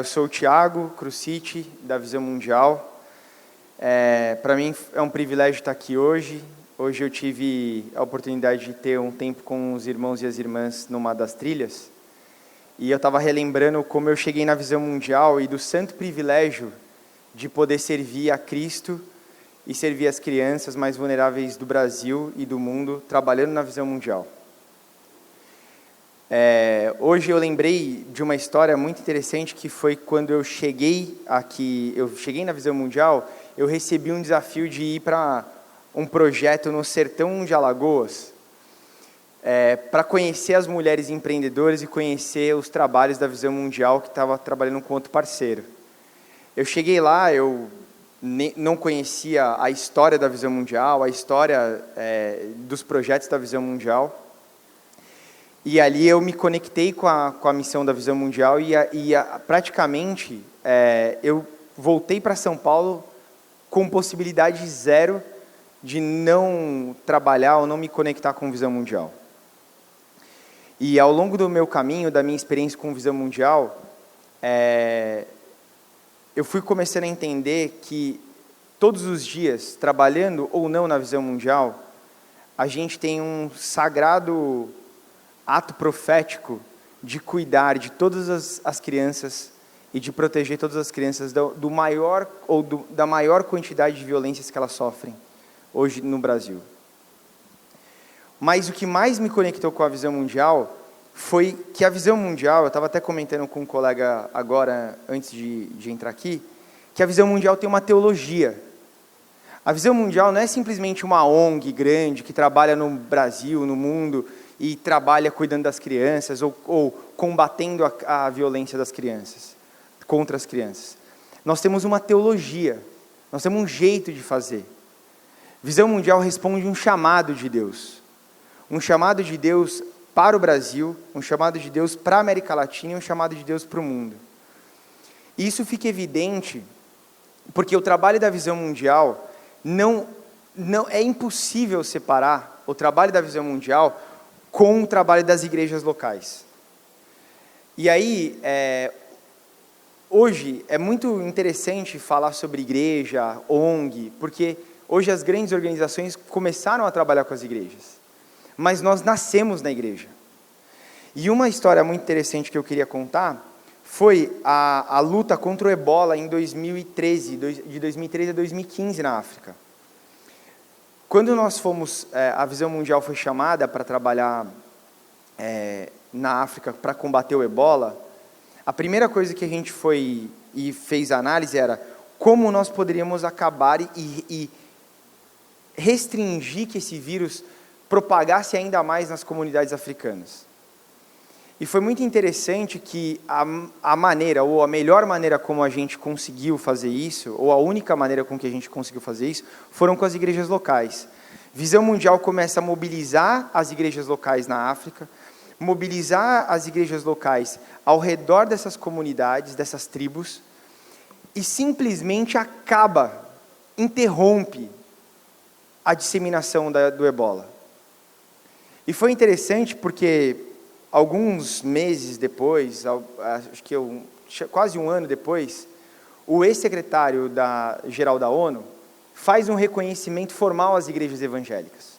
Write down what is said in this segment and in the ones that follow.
Eu sou o Thiago Cruciti, da Visão Mundial. Para mim é um privilégio estar aqui hoje. Hoje eu tive a oportunidade de ter um tempo com os irmãos e as irmãs numa das trilhas. E eu estava relembrando como eu cheguei na Visão Mundial e do santo privilégio de poder servir a Cristo e servir as crianças mais vulneráveis do Brasil e do mundo, trabalhando na Visão Mundial. Hoje eu lembrei de uma história muito interessante, que foi quando eu cheguei na Visão Mundial, eu recebi um desafio de ir para um projeto no sertão de Alagoas, para conhecer as mulheres empreendedoras e conhecer os trabalhos da Visão Mundial, que estava trabalhando com outro parceiro. Eu cheguei lá, eu não conhecia a história da Visão Mundial, a história dos projetos da Visão Mundial. E ali eu me conectei com a missão da Visão Mundial praticamente eu voltei para São Paulo com possibilidade zero de não trabalhar ou não me conectar com Visão Mundial. E ao longo do meu caminho, da minha experiência com Visão Mundial, eu fui começando a entender que todos os dias, trabalhando ou não na Visão Mundial, a gente tem um sagrado ato profético de cuidar de todas as crianças e de proteger todas as crianças da maior quantidade de violências que elas sofrem hoje no Brasil. Mas o que mais me conectou com a Visão Mundial foi que a Visão Mundial, eu estava até comentando com um colega agora, antes de entrar aqui, que a Visão Mundial tem uma teologia. A Visão Mundial não é simplesmente uma ONG grande que trabalha no Brasil, no mundo, e trabalha cuidando das crianças ou combatendo a violência das crianças, contra as crianças. Nós temos uma teologia, nós temos um jeito de fazer. Visão Mundial responde um chamado de Deus. Um chamado de Deus para o Brasil, um chamado de Deus para a América Latina e um chamado de Deus para o mundo. E isso fica evidente porque o trabalho da Visão Mundial não é impossível separar o trabalho da Visão Mundial com o trabalho das igrejas locais. E aí, hoje é muito interessante falar sobre igreja, ONG, porque hoje as grandes organizações começaram a trabalhar com as igrejas, mas nós nascemos na igreja. E uma história muito interessante que eu queria contar foi a luta contra o Ebola em 2013, de 2013 a 2015 na África. Quando nós fomos, a Visão Mundial foi chamada para trabalhar na África para combater o Ebola, a primeira coisa que a gente foi e fez a análise era como nós poderíamos acabar e restringir que esse vírus propagasse ainda mais nas comunidades africanas. E foi muito interessante que a maneira, ou a melhor maneira como a gente conseguiu fazer isso, ou a única maneira com que a gente conseguiu fazer isso, foram com as igrejas locais. Visão Mundial começa a mobilizar as igrejas locais na África, mobilizar as igrejas locais ao redor dessas comunidades, dessas tribos, e simplesmente interrompe a disseminação do Ebola. E foi interessante porque alguns meses depois, acho que quase um ano depois, o ex-secretário-geral da ONU faz um reconhecimento formal às igrejas evangélicas,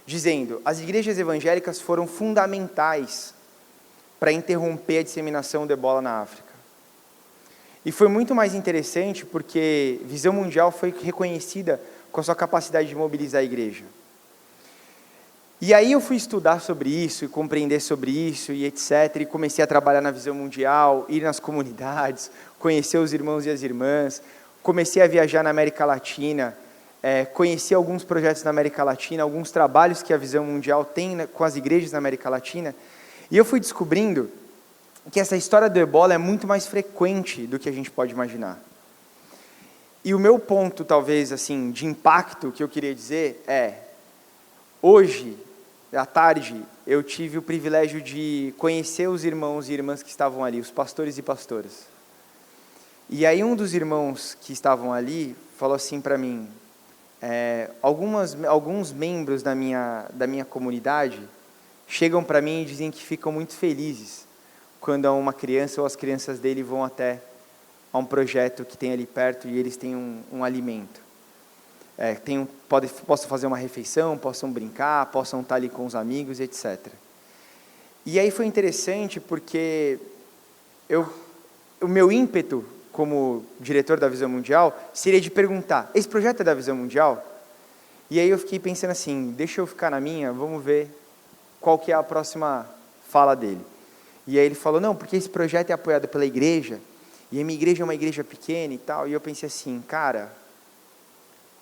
dizendo: as igrejas evangélicas foram fundamentais para interromper a disseminação do Ebola na África. E foi muito mais interessante porque Visão Mundial foi reconhecida com a sua capacidade de mobilizar a igreja. E aí eu fui estudar sobre isso, e compreender sobre isso, e etc., e comecei a trabalhar na Visão Mundial, ir nas comunidades, conhecer os irmãos e as irmãs, comecei a viajar na América Latina, conheci alguns projetos na América Latina, alguns trabalhos que a Visão Mundial tem com as igrejas na América Latina, e eu fui descobrindo que essa história do Ebola é muito mais frequente do que a gente pode imaginar. E o meu ponto, talvez, assim, de impacto que eu queria dizer hoje, à tarde, eu tive o privilégio de conhecer os irmãos e irmãs que estavam ali, os pastores e pastoras. E aí um dos irmãos que estavam ali falou assim para mim: alguns membros da minha comunidade chegam para mim e dizem que ficam muito felizes quando uma criança ou as crianças dele vão até a um projeto que tem ali perto e eles têm um alimento. Possam fazer uma refeição, possam brincar, possam estar ali com os amigos, etc. E aí foi interessante porque o meu ímpeto como diretor da Visão Mundial seria de perguntar, esse projeto é da Visão Mundial? E aí eu fiquei pensando assim, deixa eu ficar na minha, vamos ver qual que é a próxima fala dele. E aí ele falou, não, porque esse projeto é apoiado pela igreja, e a minha igreja é uma igreja pequena e tal. E eu pensei assim, cara,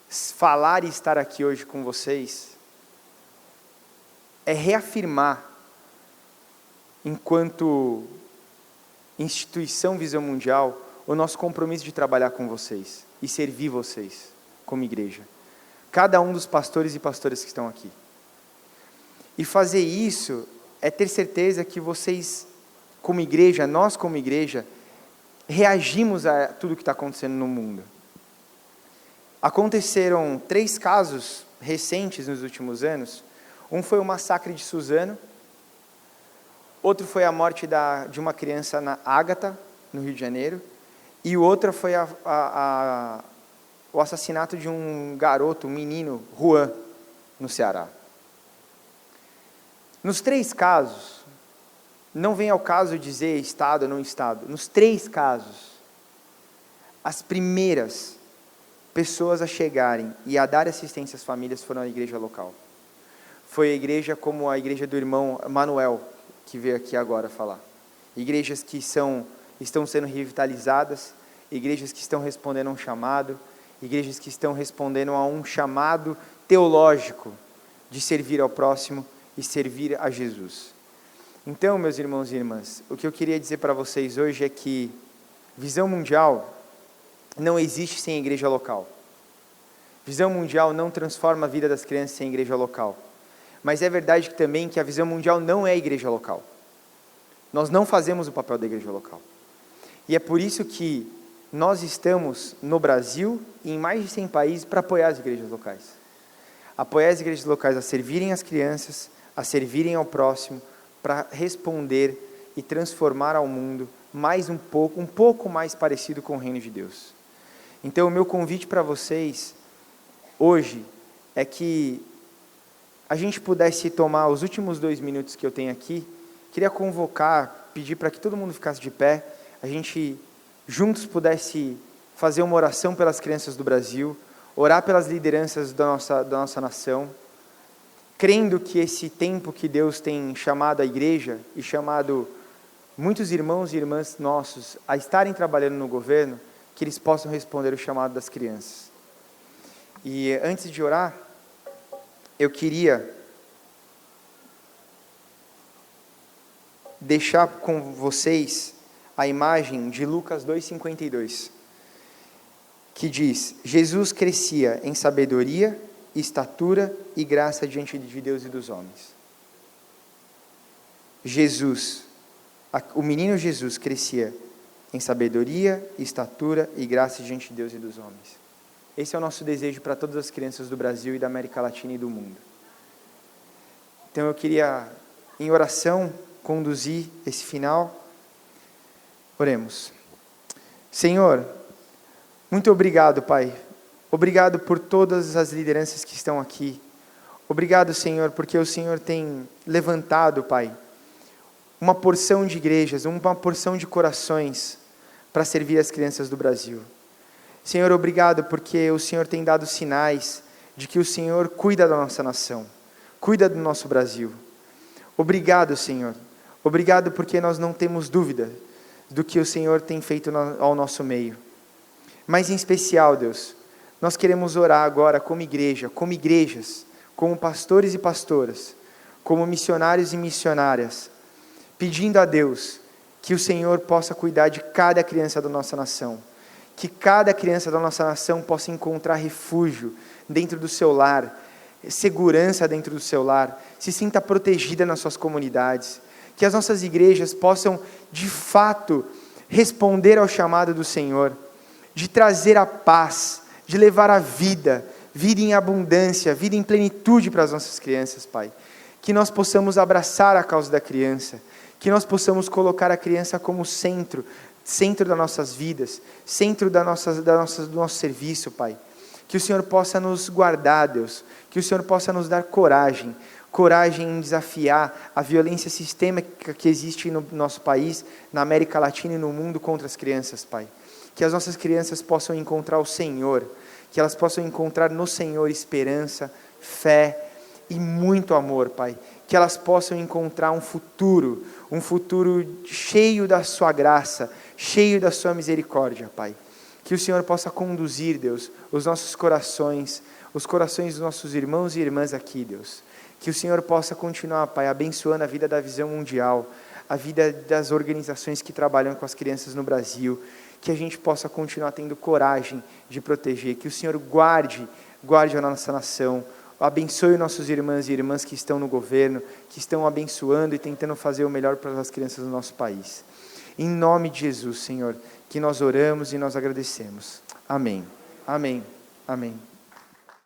falar e estar aqui hoje com vocês é reafirmar, enquanto instituição Visão Mundial, o nosso compromisso de trabalhar com vocês e servir vocês como igreja. Cada um dos pastores e pastoras que estão aqui. E fazer isso é ter certeza que vocês, como igreja, nós como igreja, reagimos a tudo que está acontecendo no mundo. Aconteceram 3 casos recentes nos últimos anos. Um foi o massacre de Suzano, outro foi a morte de uma criança na Ágata, no Rio de Janeiro, e o outro foi o assassinato de um garoto, um menino, Juan, no Ceará. Nos 3 casos, não vem ao caso dizer Estado ou não Estado, nos 3 casos, as primeiras pessoas a chegarem e a dar assistência às famílias foram a igreja local. Foi a igreja como a igreja do irmão Manuel, que veio aqui agora falar. Igrejas que estão sendo revitalizadas, igrejas que estão respondendo a um chamado, igrejas que estão respondendo a um chamado teológico de servir ao próximo e servir a Jesus. Então, meus irmãos e irmãs, o que eu queria dizer para vocês hoje é que Visão Mundial não existe sem igreja local. Visão Mundial não transforma a vida das crianças sem igreja local. Mas é verdade também que a Visão Mundial não é a igreja local. Nós não fazemos o papel da igreja local. E é por isso que nós estamos no Brasil e em mais de 100 países para apoiar as igrejas locais. Apoiar as igrejas locais a servirem as crianças, a servirem ao próximo, para responder e transformar ao mundo um pouco mais parecido com o reino de Deus. Então, o meu convite para vocês hoje é que a gente pudesse tomar os últimos 2 minutos que eu tenho aqui. Queria convocar, pedir para que todo mundo ficasse de pé, a gente juntos pudesse fazer uma oração pelas crianças do Brasil, orar pelas lideranças da nossa nação, crendo que esse tempo que Deus tem chamado a igreja e chamado muitos irmãos e irmãs nossos a estarem trabalhando no governo, que eles possam responder o chamado das crianças. E antes de orar, eu queria deixar com vocês a imagem de Lucas 2,52, que diz: Jesus crescia em sabedoria, estatura e graça diante de Deus e dos homens. O menino Jesus crescia em sabedoria, estatura e graça diante de Deus e dos homens. Esse é o nosso desejo para todas as crianças do Brasil e da América Latina e do mundo. Então eu queria, em oração, conduzir esse final. Oremos. Senhor, muito obrigado, Pai. Obrigado por todas as lideranças que estão aqui. Obrigado, Senhor, porque o Senhor tem levantado, Pai, uma porção de igrejas, uma porção de corações para servir as crianças do Brasil. Senhor, obrigado porque o Senhor tem dado sinais de que o Senhor cuida da nossa nação, cuida do nosso Brasil. Obrigado, Senhor. Obrigado porque nós não temos dúvida do que o Senhor tem feito ao nosso meio. Mas em especial, Deus, nós queremos orar agora como igreja, como igrejas, como pastores e pastoras, como missionários e missionárias, pedindo a Deus que o Senhor possa cuidar de cada criança da nossa nação, que cada criança da nossa nação possa encontrar refúgio dentro do seu lar, segurança dentro do seu lar, se sinta protegida nas suas comunidades, que as nossas igrejas possam, de fato, responder ao chamado do Senhor, de trazer a paz, de levar a vida em abundância, vida em plenitude para as nossas crianças, Pai. Que nós possamos abraçar a causa da criança, Que nós possamos colocar a criança como centro das nossas vidas, centro do nosso serviço, Pai. Que o Senhor possa nos guardar, Deus, que o Senhor possa nos dar coragem em desafiar a violência sistêmica que existe no nosso país, na América Latina e no mundo contra as crianças, Pai. Que as nossas crianças possam encontrar o Senhor, que elas possam encontrar no Senhor esperança, fé e muito amor, Pai. Que elas possam encontrar um futuro cheio da sua graça, cheio da sua misericórdia, Pai. Que o Senhor possa conduzir, Deus, os nossos corações, os corações dos nossos irmãos e irmãs aqui, Deus. Que o Senhor possa continuar, Pai, abençoando a vida da Visão Mundial, a vida das organizações que trabalham com as crianças no Brasil, que a gente possa continuar tendo coragem de proteger, que o Senhor guarde a nossa nação, abençoe nossos irmãos e irmãs que estão no governo, que estão abençoando e tentando fazer o melhor para as crianças do nosso país. Em nome de Jesus, Senhor, que nós oramos e nós agradecemos. Amém. Amém. Amém.